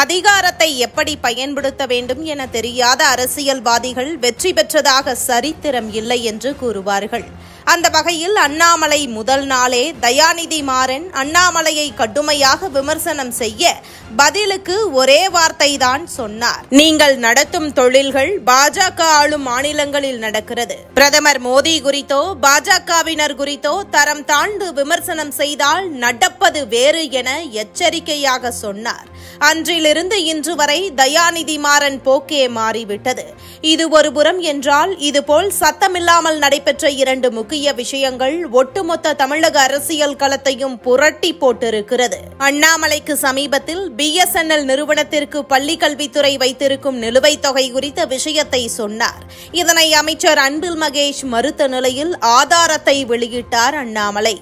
அதிகாரத்தை எப்படி பயன்படுத்த வேண்டும் என தெரியாத அரசியல்வாதிகள் வெற்றி பெற்றதாக சரித்திரம் இல்லை என்று கூறுவார்கள். அந்த வகையில் அண்ணாமலை முதல் நாளே தயாநிதி மாறன் அண்ணாமலையை கடுமையாக விமர்சனம் செய்ய பதிலுக்கு ஒரே வார்த்தை தான் சொன்னார். நீங்கள் நடத்தும் தொழில்கள் பாஜக ஆளும் மாநிலங்களில் நடக்கிறது. பிரதமர் மோடி குறித்தோ பாஜகவினர் குறித்தோ தரம் தாழ்ந்து விமர்சனம் செய்தால் நடப்பது வேறு என எச்சரிக்கையாக சொன்னார். அன்றிலிருந்து இன்று வரை தயாநிதி மாறன் போக்கே மாறிவிட்டது. இது ஒருபுறம் என்றால், இதுபோல் சத்தமில்லாமல் நடைபெற்ற 2 முக்கிய விஷயங்கள் ஒட்டுமொத்த தமிழக அரசியல் களத்தையும் புரட்டி போட்டிருக்கிறது. அண்ணாமலைக்கு சமீபத்தில் BSNL நிறுவனத்திற்கு பள்ளிக்கல்வித்துறை வைத்திருக்கும் நிலுவைத் தொகை குறித்த விஷயத்தை சொன்னார். இதனை அமைச்சர் அன்பில் மகேஷ் மறுத்த நிலையில் ஆதாரத்தை வெளியிட்டார் அண்ணாமலை.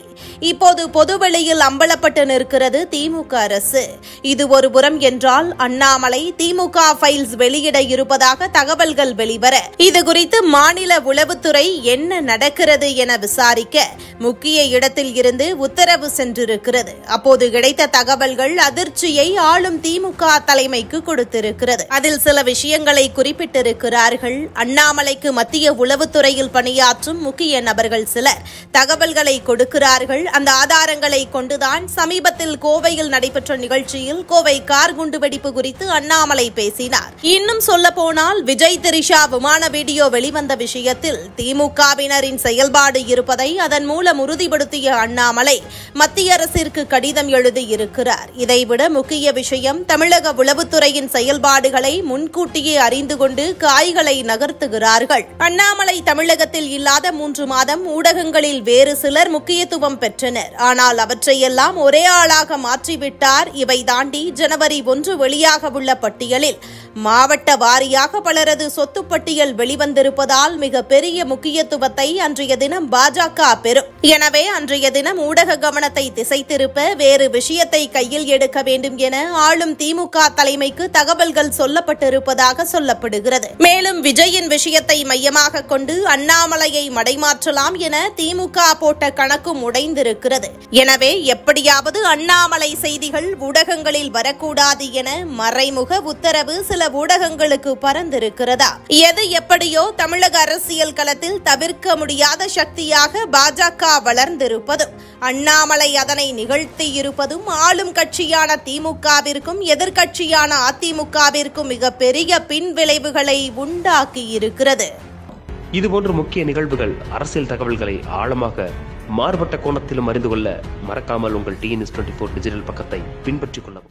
இப்போது பொதுவெளியில் அம்பலப்பட்டு நிற்கிறது திமுக அரசு. இது ஒருபுறம் என்றால், அண்ணாமலை திமுக ஃபைல்ஸ் வெளியிட இருப்பதாக தகவல்கள் வெளிவர, இதுகுறித்து மாநில உளவுத்துறை என்ன நடக்கிறது என விசாரிக்க முக்கிய இடத்தில் இருந்து உத்தரவு சென்றிருக்கிறது. அப்போது கிடைத்த தகவல்கள் அதிர்ச்சியை ஆளும் திமுக தலைமைக்கு கொடுத்திருக்கிறது. அதில் சில விஷயங்களை குறிப்பிட்டிருக்கிறார்கள். அண்ணாமலைக்கு மத்திய உளவுத்துறையில் பணியாற்றும் முக்கிய நபர்கள் சிலர் தகவல்களை கொடுக்கிறார்கள். அந்த ஆதாரங்களை கொண்டுதான் சமீபத்தில் கோவையில் நடைபெற்ற நிகழ்ச்சியில் கோவை கார் குண்டுவெடிப்பு குறித்து அண்ணாமலை பேசினார். இன்னும் சொல்ல போனால், விஜய் திரிஷா விமான வீடியோ வெளிவந்த விஷயத்தில் திமுகவினரின் செயல்பாடு இருப்பதை அதன் மூலம் உறுதிப்படுத்திய அண்ணாமலை மத்திய அரசிற்கு கடிதம் எழுதியிருக்கிறார். இதைவிட முக்கிய விஷயம், தமிழக உளவுத்துறையின் செயல்பாடுகளை முன்கூட்டியே அறிந்து கொண்டு காய்களை நகர்த்துகிறார்கள். அண்ணாமலை தமிழகத்தில் இல்லாத 3 மாதம் ஊடகங்களில் வேறு சிலர் முக்கியத்துவம் பெற்றனர். ஆனால் அவற்றையெல்லாம் ஒரே ஆளாக மாற்றிவிட்டார். இவை தாண்டி ஜனவரி 1 வெளியாக உள்ள பட்டியலில் மாவட்ட வாரியாக பலரது சொத்து பட்டியல் வெளிவந்திருப்பதால் மிக பெரிய முக்கியத்துவத்தை அன்றைய தினம் பாஜக பெறும். எனவே அன்றைய தினம் ஊடக கவனத்தை திசை திருப்ப வேறு விஷயத்தை கையில் எடுக்க வேண்டும் என ஆளும் திமுக தலைமைக்கு தகவல்கள் சொல்லப்பட்டிருப்பதாக சொல்லப்படுகிறது. மேலும் விஜயின் விஷயத்தை மையமாக கொண்டு அண்ணாமலையை மடைமாற்றலாம் என திமுக போட்ட கணக்கும் உடைந்திருக்கிறது. எனவே எப்படியாவது அண்ணாமலை செய்திகள் ஊடகங்களில் வரக்கூடாது என மறைமுக உத்தரவு சில ஊடகங்களுக்கு பறந்திருக்கிறதா? எது எப்படியோ, தமிழக அரசியல் களத்தில் தவிர்க்க முடியாத சக்தியாக பாஜக வளர்ந்திருப்பதும் அண்ணாமலை அதனை நிகழ்த்தியிருப்பதும் ஆளும் கட்சியான திமுகவிற்கும் எதிர்க்கட்சியான அதிமுகவிற்கும் மிகப்பெரிய பின்விளைவுகளை உண்டாக்கியிருக்கிறது. இதுபோன்ற முக்கிய நிகழ்வுகள், அரசியல் தகவல்களை ஆழமாக மாறுபட்ட கோணத்திலும் அறிந்து கொள்ள மறக்காமல் உங்கள் TNS24 டிஜிட்டல் பக்கத்தை பின்பற்றிக் கொள்ளவும்.